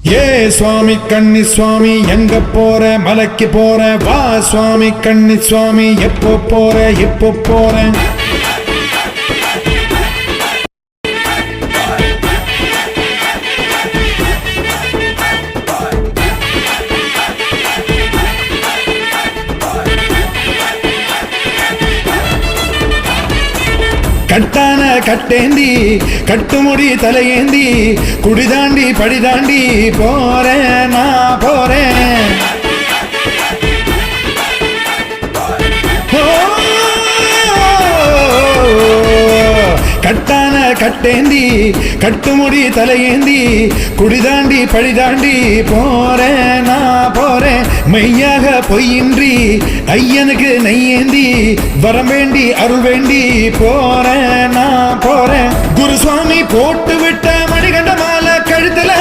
ஏ சுவாமி கன்னி சுவாமி எங்க போற மலைக்கு போற வா சுவாமி கன்னி சுவாமி எப்போ போற எப்போ போற கட்டான கட்டேந்தி கட்டுமுடி தலையேந்தி குடிதாண்டி படிதாண்டி போறேன் நான் போறேன் கட்டான கட்டேந்தி கட்டுமுடி தலையேந்தி குடிதாண்டி படிதாண்டி போறேன் நான் போறேன் மெய்யாக பொய்யின்றி ஐயனுக்கு நெய்யேந்தி வரம் வேண்டி அருள் வேண்டி போறேன் நான் போறேன் குருசுவாமி போட்டு விட்ட மணிகண்ட மாலை கழுத்துல